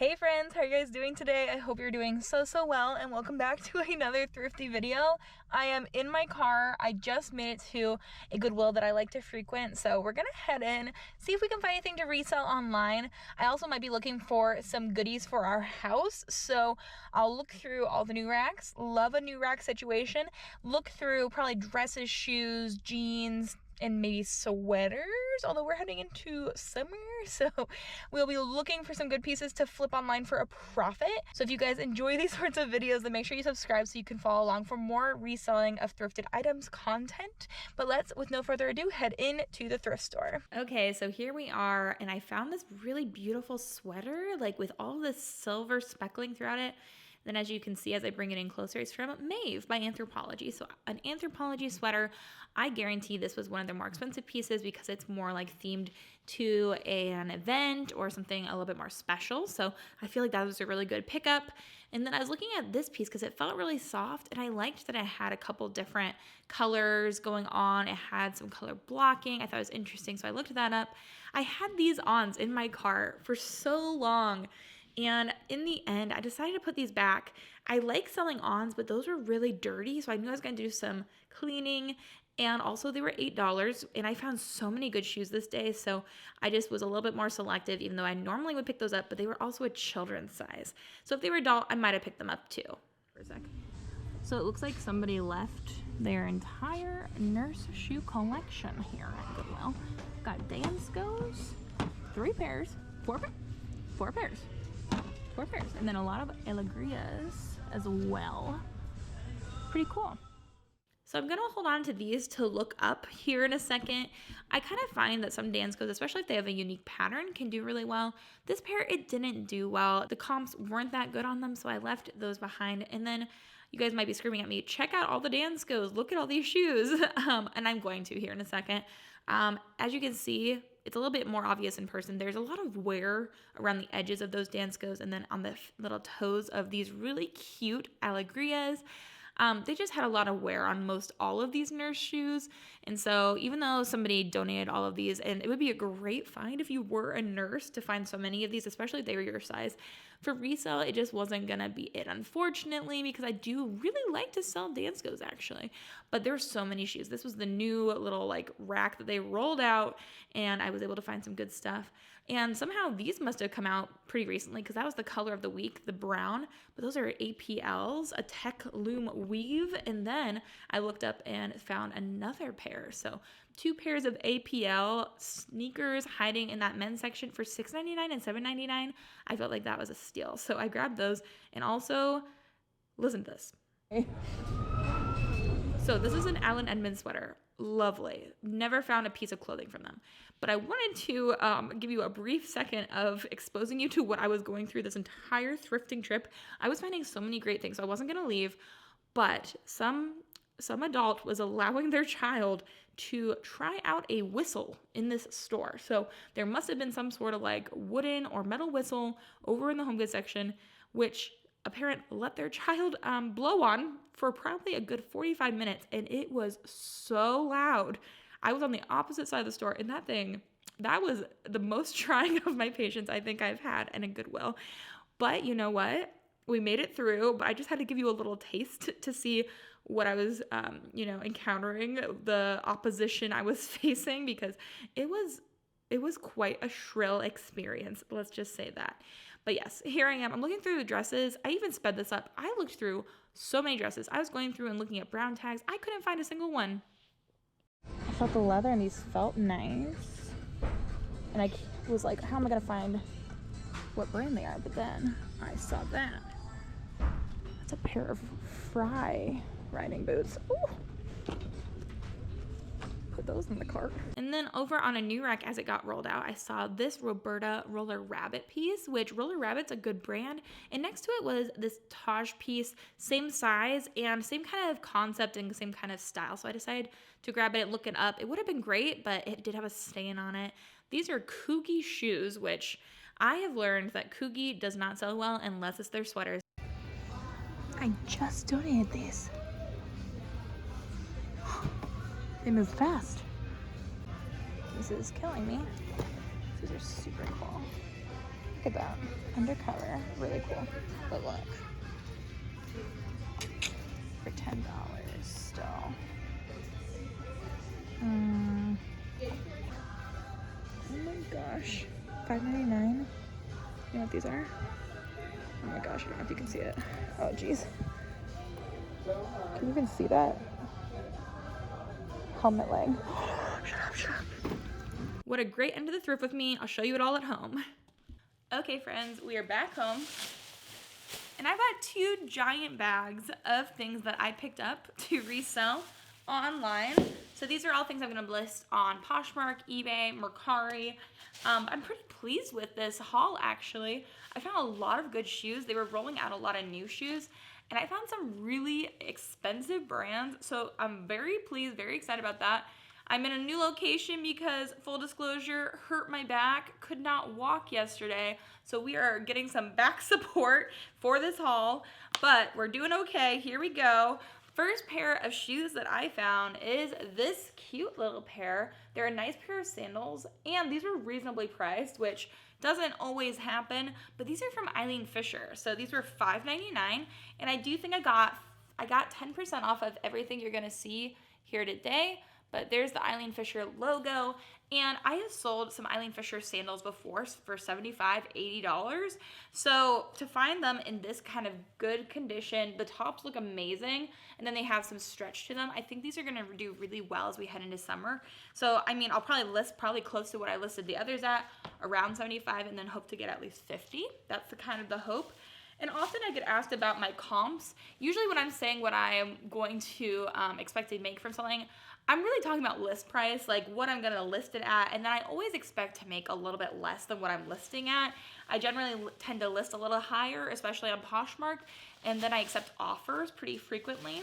Hey friends, how are you guys doing today? I hope you're doing so well, and welcome back to another thrifty video. I am in my car. I just made it to a Goodwill that I like to frequent, so we're gonna head in, see if we can find anything to resell online. I also might be looking for some goodies for our house, so I'll look through all the new racks. Love a new rack situation. Look through probably dresses, shoes, jeans, and maybe sweaters, although we're heading into summer, so we'll be looking for some good pieces to flip online for a profit. So if you guys enjoy these sorts of videos, then make sure you subscribe so you can follow along for more reselling of thrifted items content. But let's, with no further ado, head into the thrift store. Okay, so here we are, and I found this really beautiful sweater, like with all this silver speckling throughout it. Then as you can see, as I bring it in closer, it's from Maeve by Anthropologie. So an Anthropologie sweater. I guarantee this was one of their more expensive pieces because it's more like themed to an event or something a little bit more special. So I feel like that was a really good pickup. And then I was looking at this piece because it felt really soft, and I liked that it had a couple different colors going on. It had some color blocking. I thought it was interesting, so I looked that up. I had these ons in my car for so long, and in the end, I decided to put these back. I like selling ons, but those were really dirty, so I knew I was going to do some cleaning. And also they were $8, and I found so many good shoes this day, so I just was a little bit more selective, even though I normally would pick those up, but they were also a children's size. So if they were adult, I might have picked them up too. For a sec. So it looks like somebody left their entire nurse shoe collection here at Goodwill. Got Danskos, 3 pairs, 4 pairs, 4 pairs, and then a lot of Alegrias as well. Pretty cool. So I'm gonna hold on to these to look up here in a second. I kind of find that some Danskos, especially if they have a unique pattern, can do really well. This pair, it didn't do well. The comps weren't that good on them, so I left those behind. And then you guys might be screaming at me, check out all the Danskos, look at all these shoes. And I'm going to here in a second. As you can see, it's a little bit more obvious in person. There's a lot of wear around the edges of those Danskos and then on the little toes of these really cute Alegrias. They just had a lot of wear on most all of these nurse shoes. And so even though somebody donated all of these, and it would be a great find if you were a nurse to find so many of these, especially if they were your size, for resale, it just wasn't going to be it, unfortunately, because I do really like to sell Danskos, actually. But there's so many shoes. This was the new little like rack that they rolled out, and I was able to find some good stuff. And somehow these must have come out pretty recently because that was the color of the week, the brown. But those are APLs, a tech loom weave. And then I looked up and found another pair. So 2 pairs of APL sneakers hiding in that men's section for $6.99 and $7.99. I felt like that was a steal. So I grabbed those. And also, listen to this. So this is an Edmunds sweater. Lovely. Never found a piece of clothing from them. But I wanted to give you a brief second of exposing you to what I was going through this entire thrifting trip. I was finding so many great things, so I wasn't going to leave. But some adult was allowing their child to try out a whistle in this store. So there must have been some sort of like wooden or metal whistle over in the home goods section, which a parent let their child blow on for probably a good 45 minutes, and it was so loud. I was on the opposite side of the store, and that was the most trying of my patience I think I've had in a Goodwill. But you know what? We made it through, but I just had to give you a little taste to see what I was, encountering, the opposition I was facing, because it was quite a shrill experience. Let's just say that. But yes, here I am. I'm looking through the dresses. I even sped this up. I looked through so many dresses. I was going through and looking at brown tags. I couldn't find a single one. I thought the leather in these felt nice. And I was like, how am I going to find what brand they are? But then I saw that. That's a pair of Frye riding boots. Ooh. Put those in the cart. And then over on a new rack as it got rolled out, I saw this Roberta Roller Rabbit piece, which Roller Rabbit's a good brand. And next to it was this Taj piece, same size and same kind of concept and same kind of style. So I decided to grab it, look it up. It would have been great, but it did have a stain on it. These are Coogie shoes, which I have learned that Coogie does not sell well unless it's their sweaters. I just donated these. They move fast. This is killing me. These are super cool. Look at that. Undercover. Really cool. But look. For $10 still. Oh my gosh. $5.99. You know what these are? Oh my gosh, I don't know if you can see it. Oh jeez. Can you even see that? Helmut Lang. Shut up. What a great end to the thrift with me. I'll show you it all at home. Okay friends, we are back home. And I've got 2 giant bags of things that I picked up to resell online. So these are all things I'm gonna list on Poshmark, eBay, Mercari. I'm pretty pleased with this haul actually. I found a lot of good shoes. They were rolling out a lot of new shoes. And I found some really expensive brands. So I'm very pleased, very excited about that. I'm in a new location because, full disclosure, hurt my back, could not walk yesterday. So we are getting some back support for this haul, but we're doing okay. Here we go. First pair of shoes that I found is this cute little pair. They're a nice pair of sandals, and these were reasonably priced, which doesn't always happen, but these are from Eileen Fisher. So these were $5.99, and I do think I got 10% off of everything you're gonna see here today. But there's the Eileen Fisher logo, and I have sold some Eileen Fisher sandals before for $75, $80. So to find them in this kind of good condition, the tops look amazing, and then they have some stretch to them. I think these are gonna do really well as we head into summer. So, I mean, I'll probably list close to what I listed the others at, around 75, and then hope to get at least 50. That's the kind of the hope. And often I get asked about my comps. Usually when I'm saying what I am going to expect to make from something, I'm really talking about list price, like what I'm gonna list it at, and then I always expect to make a little bit less than what I'm listing at. I generally tend to list a little higher, especially on Poshmark, and then I accept offers pretty frequently.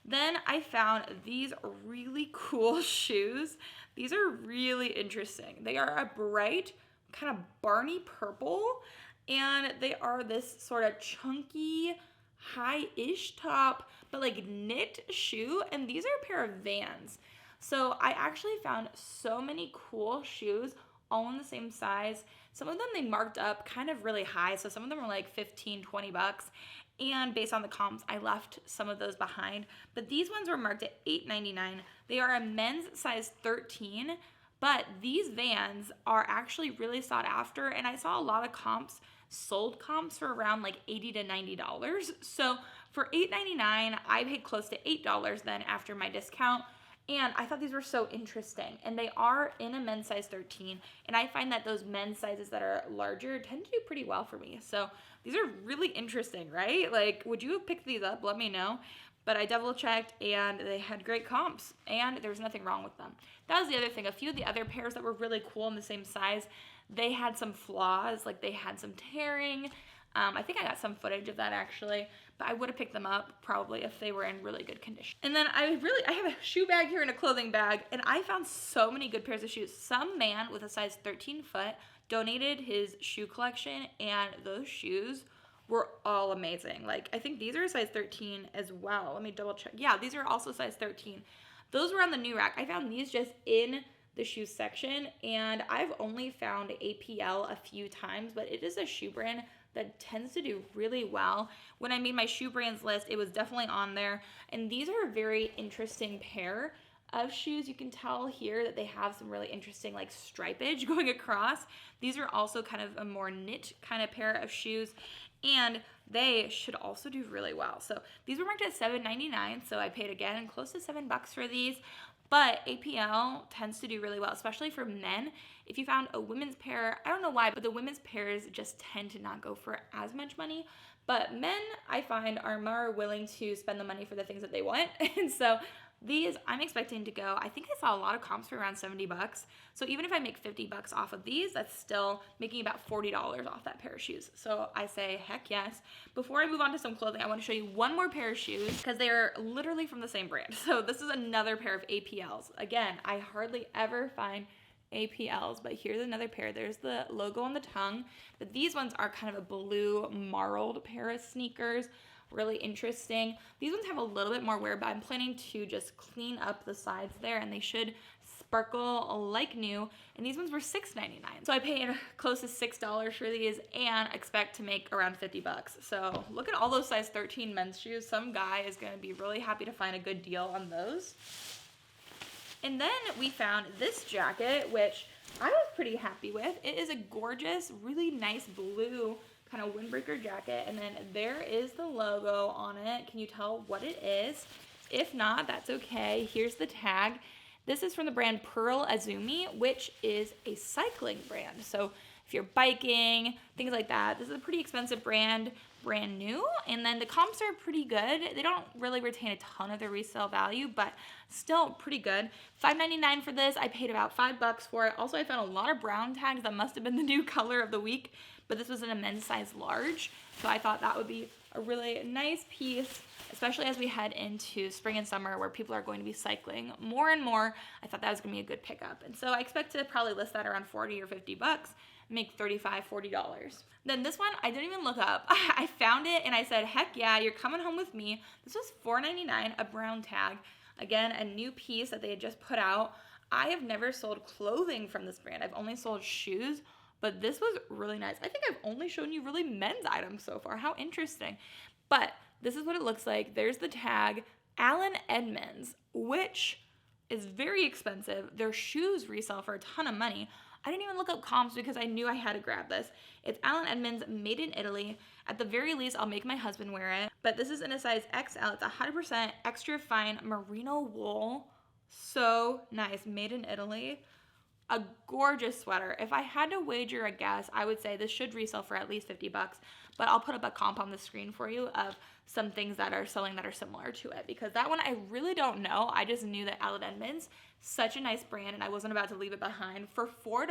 Then I found these really cool shoes. These are really interesting. They are a bright kind of Barney purple, and they are this sort of chunky, high-ish top, but like knit shoe, and these are a pair of Vans. So I actually found so many cool shoes all in the same size. Some of them they marked up kind of really high, so some of them were like 15, 20 bucks. And based on the comps, I left some of those behind. But these ones were marked at $8.99. They are a men's size 13, but these Vans are actually really sought after, and I saw a lot of comps, sold comps for around like $80 to $90. So for $8.99, I paid close to $8 then after my discount. And I thought these were so interesting. And they are in a men's size 13. And I find that those men's sizes that are larger tend to do pretty well for me. So these are really interesting, right? Like, would you have picked these up? Let me know. But I double checked and they had great comps and there was nothing wrong with them. That was the other thing. A few of the other pairs that were really cool in the same size, they had some flaws, like they had some tearing. I think I got some footage of that actually, but I would have picked them up probably if they were in really good condition. And then I have a shoe bag here and a clothing bag, and I found so many good pairs of shoes. Some man with a size 13 foot donated his shoe collection, and those shoes were all amazing. Like, I think these are a size 13 as well. Let me double check. Yeah, these are also size 13. Those were on the new rack. I found these just in the shoe section, and I've only found APL a few times, but it is a shoe brand that tends to do really well. When I made my shoe brands list, it was definitely on there, and these are a very interesting pair of shoes. You can tell here that they have some really interesting like stripage going across. These are also kind of a more knit kind of pair of shoes, and they should also do really well. So these were marked at $7.99, so I paid again close to $7 for these. But APL tends to do really well, especially for men. If you found a women's pair, I don't know why, but the women's pairs just tend to not go for as much money. But men, I find, are more willing to spend the money for the things that they want. And so these, I'm expecting to go, I think I saw a lot of comps for around $70. So even if I make $50 off of these, that's still making about $40 off that pair of shoes. So I say, heck yes. Before I move on to some clothing, I want to show you one more pair of shoes because they are literally from the same brand. So this is another pair of APLs. Again, I hardly ever find APLs, but here's another pair. There's the logo on the tongue, but these ones are kind of a blue marled pair of sneakers. Really interesting. These ones have a little bit more wear, but I'm planning to just clean up the sides there, and they should sparkle like new, and these ones were $6.99. So I paid close to $6 for these and expect to make around 50 bucks. So look at all those size 13 men's shoes. Some guy is gonna be really happy to find a good deal on those. And then we found this jacket, which I was pretty happy with. It is a gorgeous, really nice blue kind of windbreaker jacket, and then there is the logo on it. Can you tell what it is? If not, that's okay. Here's the tag. This is from the brand Pearl Azumi, which is a cycling brand. So if you're biking, things like that, this is a pretty expensive brand new, and then the comps are pretty good. They don't really retain a ton of their resale value, but still pretty good. $5.99 for this. I paid about $5 for it. Also, I found a lot of brown tags. That must have been the new color of the week, but this was in a men's size large, so I thought that would be a really nice piece, especially as we head into spring and summer where people are going to be cycling more and more. I thought that was gonna be a good pickup, and so I expect to probably list that around 40 or 50 bucks, make $35, $40. Then this one, I didn't even look up. I found it and I said, heck yeah, you're coming home with me. This was $4.99, a brown tag. Again, a new piece that they had just put out. I have never sold clothing from this brand. I've only sold shoes, but this was really nice. I think I've only shown you really men's items so far. How interesting. But this is what it looks like. There's the tag, Edmunds, which is very expensive. Their shoes resell for a ton of money. I didn't even look up comps because I knew I had to grab this. It's Edmunds, made in Italy. At the very least, I'll make my husband wear it. But this is in a size XL. It's 100% extra fine merino wool. So nice, made in Italy. A gorgeous sweater. If I had to wager a guess, I would say this should resell for at least 50 bucks, but I'll put up a comp on the screen for you of some things that are selling that are similar to it, because that one I really don't know. I just knew that Edmunds, such a nice brand, and I wasn't about to leave it behind. For $4,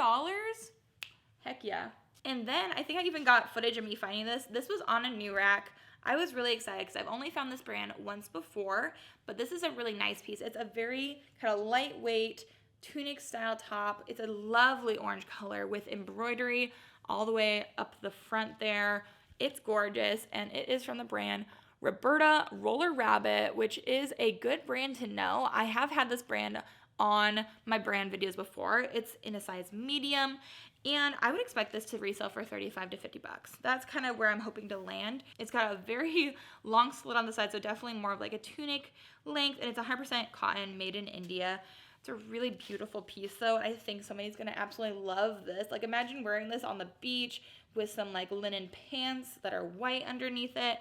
heck yeah. And then I think I even got footage of me finding this. This was on a new rack. I was really excited because I've only found this brand once before, but this is a really nice piece. It's a very kind of lightweight tunic style top. It's a lovely orange color with embroidery all the way up the front there. It's gorgeous, and it is from the brand Roberta Roller Rabbit, which is a good brand to know. I have had this brand on my brand videos before. It's in a size medium, and I would expect this to resell for 35 to 50 bucks. That's kind of where I'm hoping to land. It's got a very long slit on the side, so definitely more of like a tunic length, and it's 100% cotton, made in India. It's a really beautiful piece though. I think somebody's gonna absolutely love this. Like, imagine wearing this on the beach with some like linen pants that are white underneath it.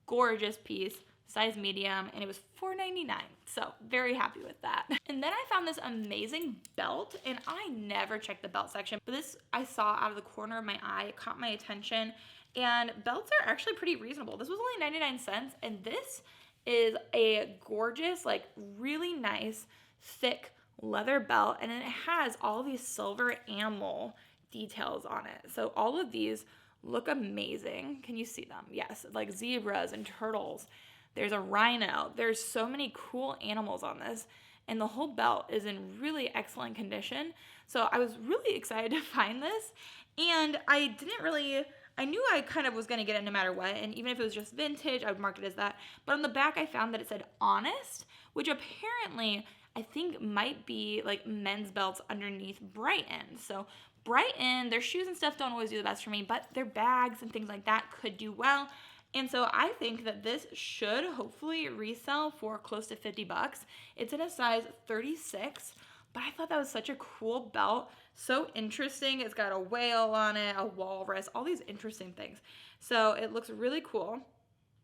Gorgeous piece, size medium, and it was $4.99. So very happy with that. And then I found this amazing belt, and I never checked the belt section, but this I saw out of the corner of my eye. It caught my attention, and belts are actually pretty reasonable. This was only 99 cents, and this is a gorgeous, like really nice, thick leather belt, and it has all these silver animal details on it. So all of these look amazing. Can you see them? Yes, like zebras and turtles. There's a rhino. There's so many cool animals on this, and the whole belt is in really excellent condition. So I was really excited to find this, and I knew I kind of was going to get it no matter what, and even if it was just vintage, I would mark it as that. But on the back, I found that it said honest, which apparently I think might be like men's belts underneath Brighton. So Brighton, their shoes and stuff don't always do the best for me, but their bags and things like that could do well. And so I think that this should hopefully resell for close to 50 bucks. It's in a size 36, but I thought that was such a cool belt. So interesting. It's got a whale on it, a walrus, all these interesting things. So it looks really cool.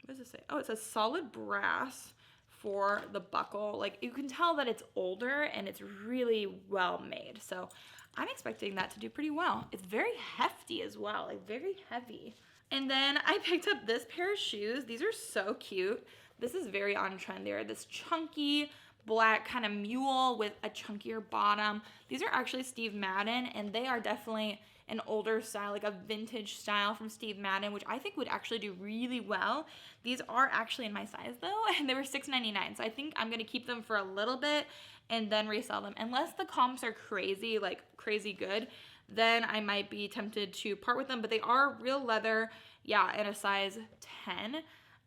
What does it say? Oh, it says solid brass for the buckle. Like, you can tell that it's older and it's really well made. So I'm expecting that to do pretty well. It's very hefty as well, like very heavy. And then I picked up this pair of shoes. These are so cute. This is very on trend. They're this chunky black kind of mule with a chunkier bottom. These are actually Steve Madden, and they are definitely an older style, like a vintage style from Steve Madden, which I think would actually do really well. These are actually in my size though, and they were $6.99. So I think I'm gonna keep them for a little bit and then resell them. Unless the comps are crazy, like crazy good, then I might be tempted to part with them, but they are real leather, yeah, in a size 10.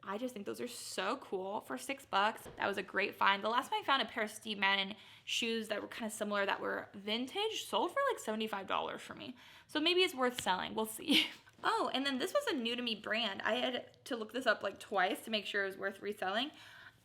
I just think those are so cool for $6. That was a great find. The last time I found a pair of Steve Madden shoes that were kind of similar that were vintage, sold for like $75 for me. So maybe it's worth selling. We'll see. Oh, and then this was a new to me brand. I had to look this up like twice to make sure it was worth reselling.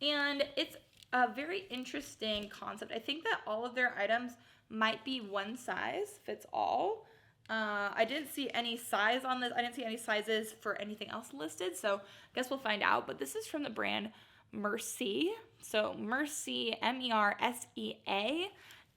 And it's a very interesting concept. I think that all of their items might be one size fits all. I didn't see any size on this. I didn't see any sizes for anything else listed, so I guess we'll find out. But this is from the brand Mercari. So Mercari, M-E-R-S-E-A.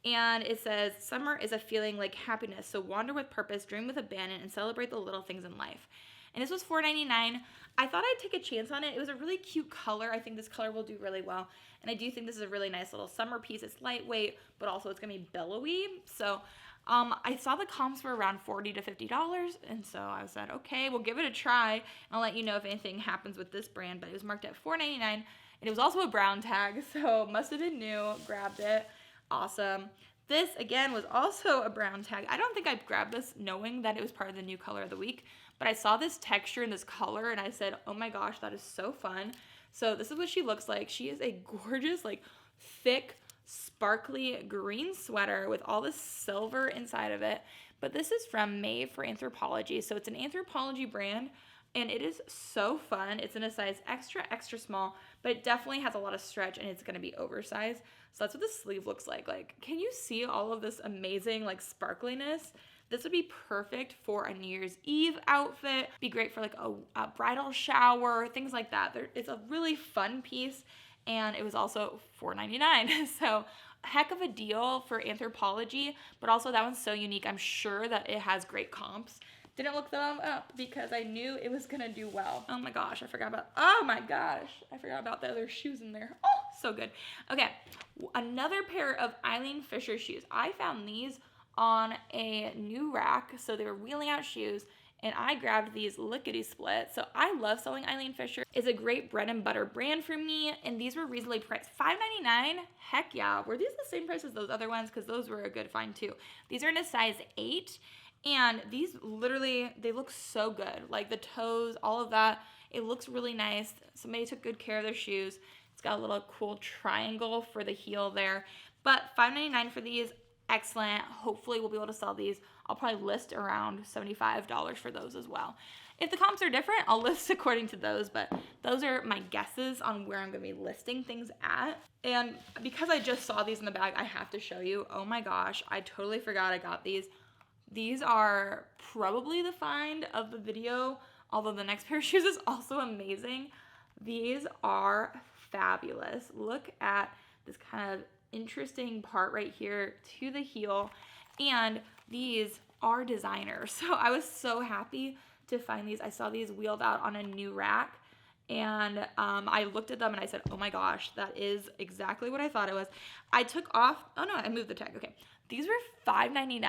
And it says, summer is a feeling like happiness, so wander with purpose, dream with abandon, and celebrate the little things in life. And this was $4.99. I thought I'd take a chance on it. It was a really cute color. I think this color will do really well. And I do think this is a really nice little summer piece. It's lightweight, but also it's going to be billowy. So I saw the comps were around $40 to $50. And so I said, okay, we'll give it a try. And I'll let you know if anything happens with this brand. But it was marked at $4.99. And it was also a brown tag, so must have been new. Grabbed it. Awesome. This, again, was also a brown tag. I don't think I grabbed this knowing that it was part of the new color of the week, but I saw this texture and this color, and I said, oh my gosh, that is so fun. So this is what she looks like. She is a gorgeous, like, thick, sparkly green sweater with all this silver inside of it. But this is from Made for Anthropologie. So it's an Anthropologie brand, and it is so fun. It's in a size extra, extra small, but it definitely has a lot of stretch, and it's going to be oversized. So that's what the sleeve looks like. Like, can you see all of this amazing, like, sparkliness? This would be perfect for a New Year's Eve outfit. Be great for, like, a bridal shower, things like that. It's a really fun piece, and it was also $4.99. So heck of a deal for Anthropologie, but also that one's so unique. I'm sure that it has great comps. Didn't look them up because I knew it was gonna do well. Oh my gosh, I forgot about the other shoes in there. Oh, so good. Okay, another pair of Eileen Fisher shoes. I found these on a new rack, so they were wheeling out shoes, and I grabbed these lickety-split. So I love selling Eileen Fisher. It's a great bread and butter brand for me, and these were reasonably priced. $5.99? Heck yeah. Were these the same price as those other ones? Because those were a good find too. These are in a size 8. And these literally, they look so good. Like the toes, all of that, it looks really nice. Somebody took good care of their shoes. It's got a little cool triangle for the heel there. But $5.99 for these, excellent. Hopefully we'll be able to sell these. I'll probably list around $75 for those as well. If the comps are different, I'll list according to those, but those are my guesses on where I'm going to be listing things at. And because I just saw these in the bag, I have to show you. Oh my gosh, I totally forgot I got these. These are probably the find of the video, although the next pair of shoes is also amazing. These are fabulous. Look at this kind of interesting part right here to the heel, and these are designers. So I was so happy to find these. I saw these wheeled out on a new rack, and I looked at them and I said, oh my gosh, that is exactly what I thought it was. I took off, oh no, I moved the tag. Okay, these were $5.99.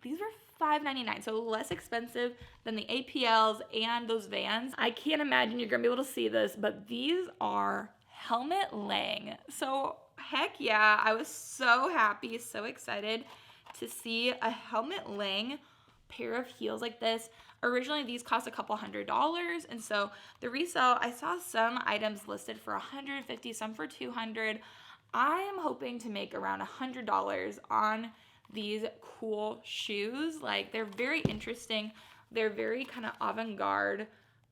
These were $5.99, so less expensive than the APLs and those Vans. I can't imagine you're gonna be able to see this, but these are Helmut Lang. So heck yeah, I was so happy, so excited to see a Helmut Lang pair of heels like this. Originally, these cost a couple $100, and so the resale, I saw some items listed for $150, some for $200. I am hoping to make around $100 on these cool shoes. Like, they're very interesting. They're very kind of avant-garde.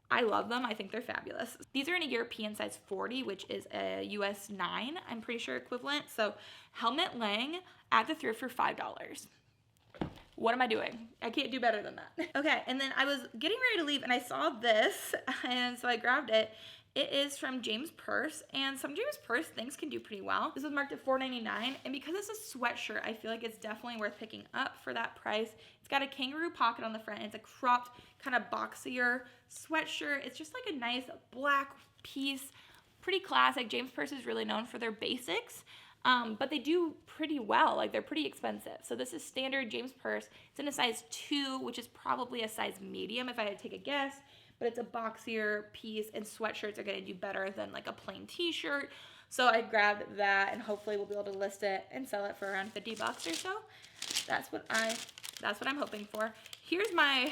I love them. I think they're fabulous. These are in a European size 40, which is a US 9, I'm pretty sure equivalent. So Helmut Lang at the thrift for $5. What am I doing? I can't do better than that. Okay, and then I was getting ready to leave and I saw this, and so I grabbed it. It is from James Purse, and some James Purse things can do pretty well. This was marked at $4.99, and because it's a sweatshirt, I feel like it's definitely worth picking up for that price. It's got a kangaroo pocket on the front, and it's a cropped, kind of boxier sweatshirt. It's just like a nice black piece, pretty classic. James Purse is really known for their basics, but they do pretty well. Like, they're pretty expensive. So this is standard James Purse. It's in a size 2, which is probably a size medium if I had to take a guess. But it's a boxier piece, and sweatshirts are gonna do better than like a plain t-shirt. So I grabbed that, and hopefully we'll be able to list it and sell it for around $50 or so. That's what I'm hoping for. Here's my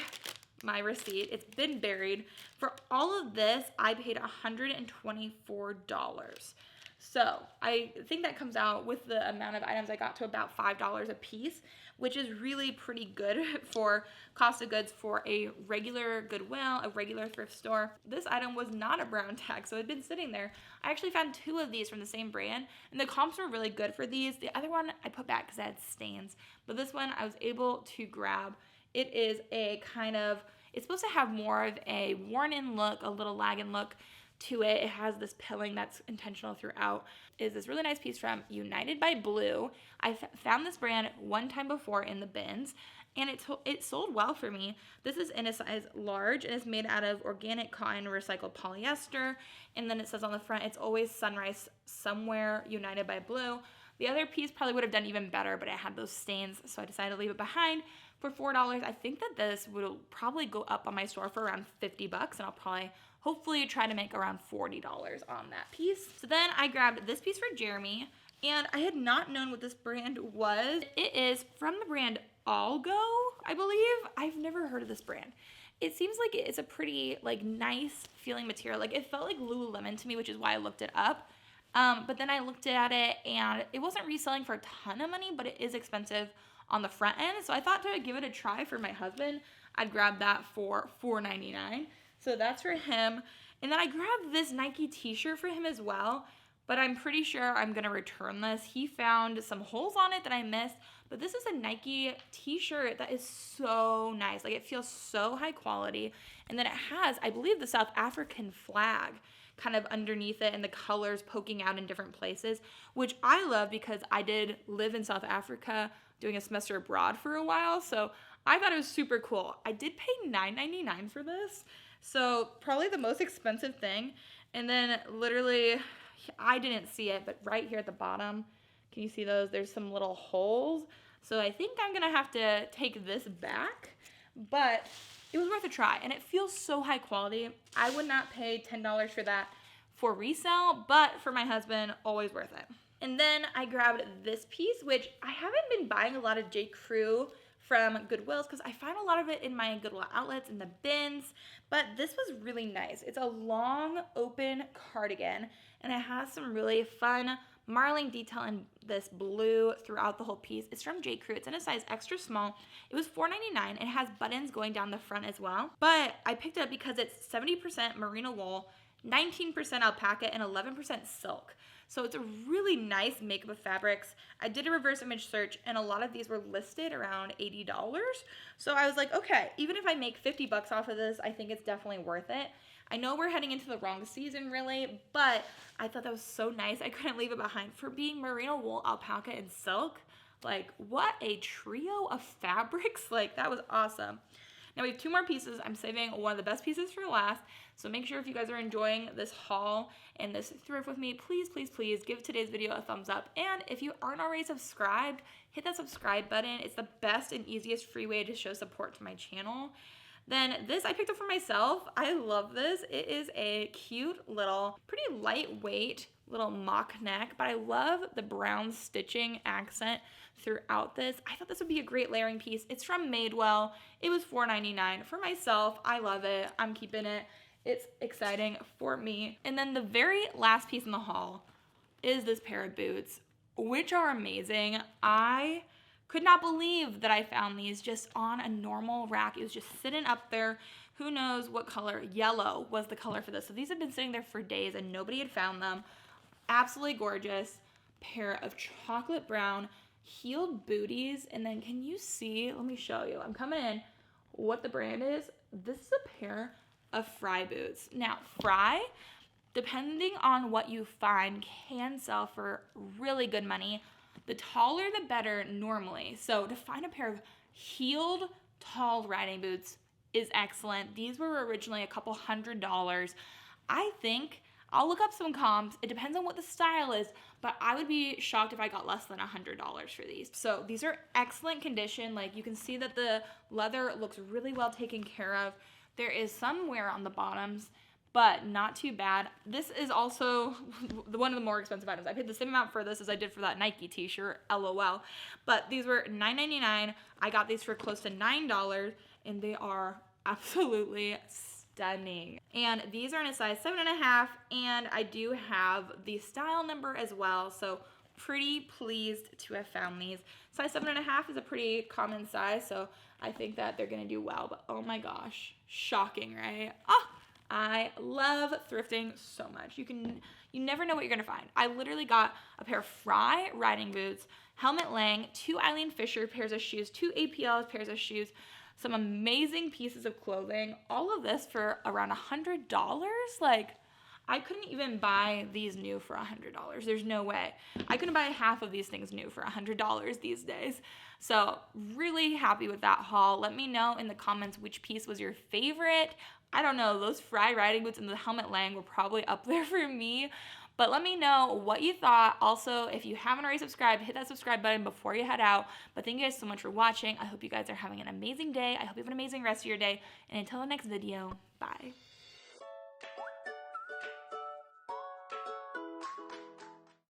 receipt. It's been buried. For all of this, I paid $124. So I think that comes out with the amount of items I got to about $5 a piece, which is really pretty good for cost of goods for a regular Goodwill, a regular thrift store. This item was not a brown tag, so it had been sitting there. I actually found 2 of these from the same brand, and the comps were really good for these. The other one I put back because it had stains, but this one I was able to grab. It is a kind of, it's supposed to have more of a worn-in look, a little lagging look to it. It has this pilling that's intentional throughout. It is this really nice piece from United by Blue. I found this brand one time before in the bins, and it sold well for me. This is in a size large, and it's made out of organic cotton, recycled polyester, and then it says on the front, it's always sunrise somewhere, United by Blue. The other piece probably would have done even better, but it had those stains, so I decided to leave it behind. For $4, I think that this will probably go up on my store for around $50, and I'll probably hopefully try to make around $40 on that piece. So then I grabbed this piece for Jeremy, and I had not known what this brand was. It is from the brand Algo, I believe. I've never heard of this brand. It seems like it's a pretty like nice feeling material. Like it felt like Lululemon to me, which is why I looked it up. But then I looked at it, and it wasn't reselling for a ton of money, but it is expensive on the front end. So I thought to give it a try for my husband. I'd grab that for $4.99. So that's for him. And then I grabbed this Nike t-shirt for him as well, but I'm pretty sure I'm gonna return this. He found some holes on it that I missed, but this is a Nike t-shirt that is so nice. Like it feels so high quality. And then it has, I believe, the South African flag kind of underneath it and the colors poking out in different places, which I love because I did live in South Africa doing a semester abroad for a while. So I thought it was super cool. I did pay $9.99 for this. So probably the most expensive thing. And then literally, I didn't see it, but right here at the bottom, can you see those? There's some little holes. So I think I'm gonna have to take this back, but it was worth a try. And it feels so high quality. I would not pay $10 for that for resale, but for my husband, always worth it. And then I grabbed this piece, which I haven't been buying a lot of J. Crew from Goodwill's because I find a lot of it in my Goodwill outlets in the bins, but this was really nice. It's a long open cardigan, and it has some really fun marling detail in this blue throughout the whole piece. It's from J. Crew. It's in a size extra small. It was $4.99. It has buttons going down the front as well, but I picked it up because it's 70% merino wool, 19% alpaca, and 11% silk. So it's a really nice makeup of fabrics. I did a reverse image search, and a lot of these were listed around $80. So I was like, okay, even if I make $50 off of this, I think it's definitely worth it. I know we're heading into the wrong season really, but I thought that was so nice. I couldn't leave it behind. For being merino wool, alpaca, and silk, like what a trio of fabrics. Like that was awesome. Now we have 2 more pieces. I'm saving one of the best pieces for last. So make sure if you guys are enjoying this haul and this thrift with me, please, please, please give today's video a thumbs up. And if you aren't already subscribed, hit that subscribe button. It's the best and easiest free way to show support to my channel. Then this I picked up for myself. I love this. It is a cute little, pretty lightweight little mock neck, but I love the brown stitching accent throughout this. I thought this would be a great layering piece. It's from Madewell. It was $4.99 for myself. I love it. I'm keeping it. It's exciting for me. And then the very last piece in the haul is this pair of boots, which are amazing. I could not believe that I found these just on a normal rack. It was just sitting up there. Who knows what color? Yellow was the color for this. So these have been sitting there for days and nobody had found them. Absolutely gorgeous pair of chocolate brown heeled booties. And then can you see, let me show you. I'm coming in what the brand is. This is a pair of Frye boots. Now, Frye, depending on what you find, can sell for really good money. The taller, the better normally. So to find a pair of heeled, tall riding boots is excellent. These were originally a couple $100s. I think I'll look up some comps. It depends on what the style is, but I would be shocked if I got less than $100 for these. So these are excellent condition. Like you can see that the leather looks really well taken care of. There is some wear on the bottoms, but not too bad. This is also one of the more expensive items. I paid the same amount for this as I did for that Nike t-shirt, LOL. But these were $9.99. I got these for close to $9, and they are absolutely stunning. And these are in a size 7.5, and I do have the style number as well, so pretty pleased to have found these. Size 7.5 is a pretty common size, so I think that they're gonna do well, but oh my gosh, shocking, right? Oh, I love thrifting so much. You never know what you're gonna find. I literally got a pair of Frye riding boots, Helmut Lang, 2 Eileen Fisher pairs of shoes, 2 APLs pairs of shoes, some amazing pieces of clothing, all of this for around $100. Like, I couldn't even buy these new for $100. There's no way. I couldn't buy half of these things new for $100 these days. So really happy with that haul. Let me know in the comments which piece was your favorite. I don't know, those Frye riding boots and the Helmut Lang were probably up there for me. But let me know what you thought. Also, if you haven't already subscribed, hit that subscribe button before you head out. But thank you guys so much for watching. I hope you guys are having an amazing day. I hope you have an amazing rest of your day. And until the next video, bye.